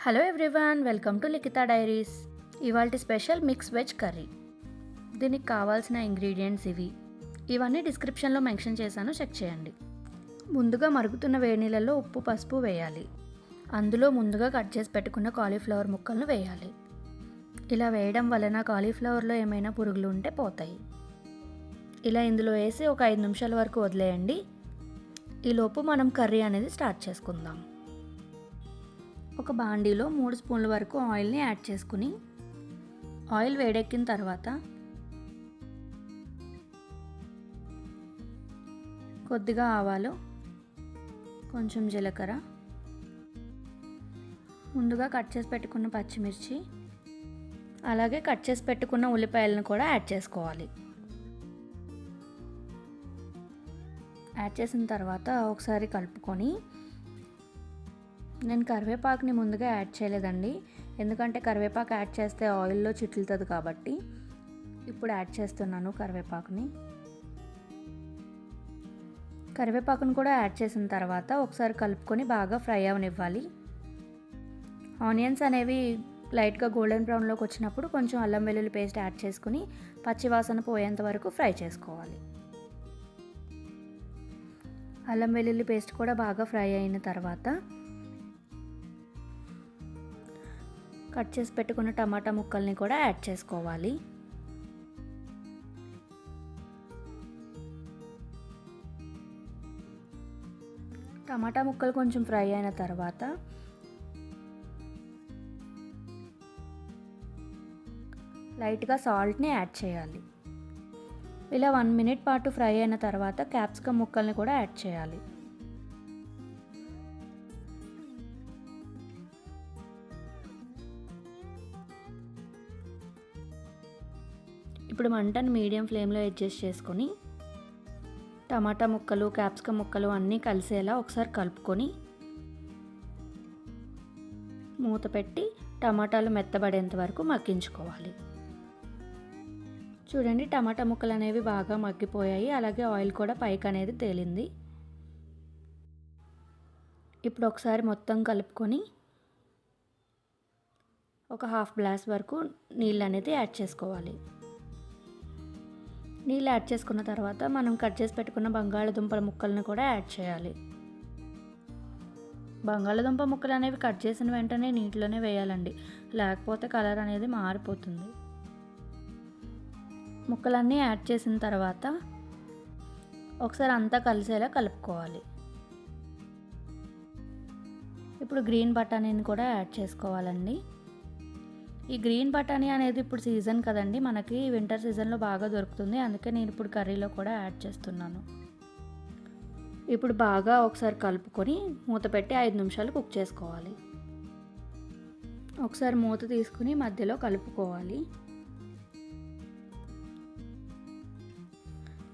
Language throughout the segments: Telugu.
Hello everyone, welcome to Likhita diaries. ఇవాల్టి స్పెషల్ మిక్స్ వెజ్ కర్రీ. దీనికి కావాల్సిన ఇంగ్రీడియంట్స్ ఇవన్నీ డిస్క్రిప్షన్లో మెన్షన్ చేశాను, చెక్ చేయండి. ముందుగా మరుగుతున్న వేడి నీళ్ళల్లో ఉప్పు పసుపు వేయాలి. అందులో ముందుగా కట్ చేసి పెట్టుకున్న కాలీఫ్లవర్ ముక్కలను వేయాలి. ఇలా వేయడం వలన కాలీఫ్లవర్లో ఏమైనా పురుగులు ఉంటే పోతాయి. ఇలా ఇందులో వేసి ఒక 5 నిమిషాల వరకు వదిలేయండి. ఈలోపు మనం కర్రీ అనేది స్టార్ట్ చేసుకుందాం. ఒక బాండీలో 3 స్పూన్ల వరకు ఆయిల్ని యాడ్ చేసుకుని, ఆయిల్ వేడెక్కిన తర్వాత కొద్దిగా ఆవాలు, కొంచెం జీలకర్ర, ముందుగా కట్ చేసి పెట్టుకున్న పచ్చిమిర్చి, అలాగే కట్ చేసి పెట్టుకున్న ఉల్లిపాయలను కూడా యాడ్ చేసుకోవాలి. యాడ్ చేసిన తర్వాత ఒకసారి కలుపుకొని, నేను కరివేపాకుని ముందుగా యాడ్ చేయలేదండి, ఎందుకంటే కరివేపాకు యాడ్ చేస్తే ఆయిల్లో చిట్లుతుంది కాబట్టి. ఇప్పుడు యాడ్ చేస్తున్నాను కరివేపాకును కూడా యాడ్ చేసిన తర్వాత ఒకసారి కలుపుకొని బాగా ఫ్రై అవనివ్వాలి. ఆనియన్స్ అనేవి లైట్గా గోల్డెన్ బ్రౌన్లోకి వచ్చినప్పుడు కొంచెం అల్లం వెల్లుల్లి పేస్ట్ యాడ్ చేసుకుని పచ్చివాసన పోయేంత వరకు ఫ్రై చేసుకోవాలి. అల్లం వెల్లుల్లి పేస్ట్ కూడా బాగా ఫ్రై అయిన తర్వాత కట్ చేసి పెట్టుకున్న టమాటా ముక్కల్ని కూడా యాడ్ చేసుకోవాలి. టమాటా ముక్కలు కొంచెం ఫ్రై అయిన తర్వాత లైట్గా సాల్ట్ని యాడ్ చేయాలి. ఇలా 1 మినిట్ పాటు ఫ్రై అయిన తర్వాత క్యాప్సికమ్ ముక్కల్ని కూడా యాడ్ చేయాలి. ఇప్పుడు మంటను మీడియం ఫ్లేమ్లో అడ్జస్ట్ చేసుకొని టమాటా ముక్కలు, క్యాప్సికమ్ ముక్కలు అన్నీ కలిసేలా ఒకసారి కలుపుకొని మూత పెట్టి టమాటాలు మెత్తబడేంత వరకు మగ్గించుకోవాలి. చూడండి, టమాటా ముక్కలు అనేవి బాగా మగ్గిపోయాయి, అలాగే ఆయిల్ కూడా పైకి అనేది తేలింది. ఇప్పుడు ఒకసారి మొత్తం కలుపుకొని ఒక 1/2 గ్లాస్ వరకు నీళ్ళు అనేది యాడ్ చేసుకోవాలి. నీళ్ళు యాడ్ చేసుకున్న తర్వాత మనం కట్ చేసి పెట్టుకున్న బంగాళదుంపల ముక్కలను కూడా యాడ్ చేయాలి. బంగాళదుంప ముక్కలు అనేవి కట్ చేసిన వెంటనే నీటిలోనే వేయాలండి, లేకపోతే కలర్ అనేది మారిపోతుంది. ముక్కలన్నీ యాడ్ చేసిన తర్వాత ఒకసారి అంతా కలిసేలా కలుపుకోవాలి. ఇప్పుడు గ్రీన్ బఠానీని కూడా యాడ్ చేసుకోవాలండి. ఈ గ్రీన్ బఠానీ అనేది ఇప్పుడు సీజన్ కదండి, మనకి వింటర్ సీజన్లో బాగా దొరుకుతుంది, అందుకే నేను ఇప్పుడు కర్రీలో కూడా యాడ్ చేస్తున్నాను. ఇప్పుడు బాగా ఒకసారి కలుపుకొని మూత పెట్టి 5 నిమిషాలు కుక్ చేసుకోవాలి. ఒకసారి మూత తీసుకుని మధ్యలో కలుపుకోవాలి.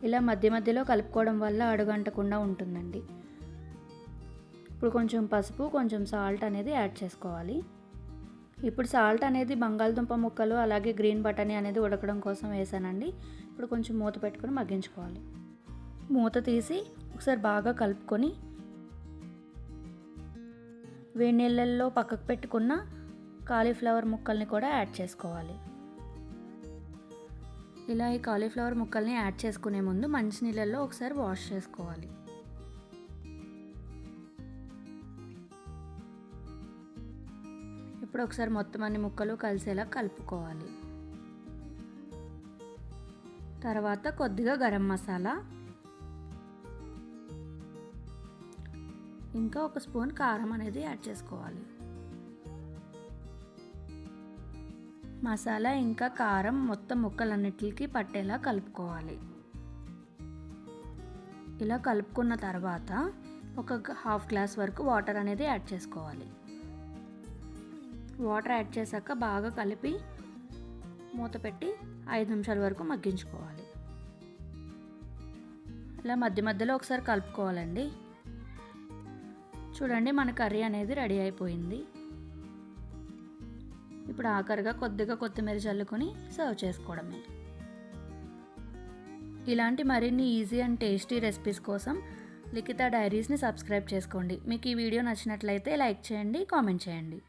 ఇలా మధ్య మధ్యలో కలుపుకోవడం వల్ల అడుగంటకుండా ఉంటుందండి. ఇప్పుడు కొంచెం పసుపు, కొంచెం సాల్ట్ అనేది యాడ్ చేసుకోవాలి. ఇప్పుడు సాల్ట్ అనేది బంగాళదుంప ముక్కలు అలాగే గ్రీన్ బఠానీ అనేది ఉడకడం కోసం వేసానండి. ఇప్పుడు కొంచెం మూత పెట్టుకొని మగ్గించుకోవాలి. మూత తీసి ఒకసారి బాగా కలుపుకొని వేడి నీళ్ళల్లో పక్కకు పెట్టుకున్న కాలీఫ్లవర్ ముక్కల్ని కూడా యాడ్ చేసుకోవాలి. ఇలా ఈ కాలీఫ్లవర్ ముక్కల్ని యాడ్ చేసుకునే ముందు మంచినీళ్ళల్లో ఒకసారి వాష్ చేసుకోవాలి. ఇప్పుడు ఒకసారి మొత్తం అన్ని ముక్కలు కలిసేలా కలుపుకోవాలి. తర్వాత కొద్దిగా గరం మసాలా, ఇంకా 1 స్పూన్ కారం అనేది యాడ్ చేసుకోవాలి. మసాలా ఇంకా కారం మొత్తం ముక్కలన్నిటికి పట్టేలా కలుపుకోవాలి. ఇలా కలుపుకున్న తర్వాత ఒక 1/2 గ్లాస్ వరకు వాటర్ అనేది యాడ్ చేసుకోవాలి. వాటర్ యాడ్ చేశాక బాగా కలిపి మూత పెట్టి 5 నిమిషాల వరకు మగ్గించుకోవాలి. ఇలా మధ్య మధ్యలో ఒకసారి కలుపుకోవాలండి. చూడండి, మన కర్రీ అనేది రెడీ అయిపోయింది. ఇప్పుడు ఆఖరిగా కొద్దిగా కొత్తిమీర చల్లుకొని సర్వ్ చేసుకోవడమే. ఇలాంటి మరిన్ని ఈజీ అండ్ టేస్టీ రెసిపీస్ కోసం లిఖితా డైరీస్ని సబ్స్క్రైబ్ చేసుకోండి. మీకు ఈ వీడియో నచ్చినట్లయితే లైక్ చేయండి, కామెంట్ చేయండి.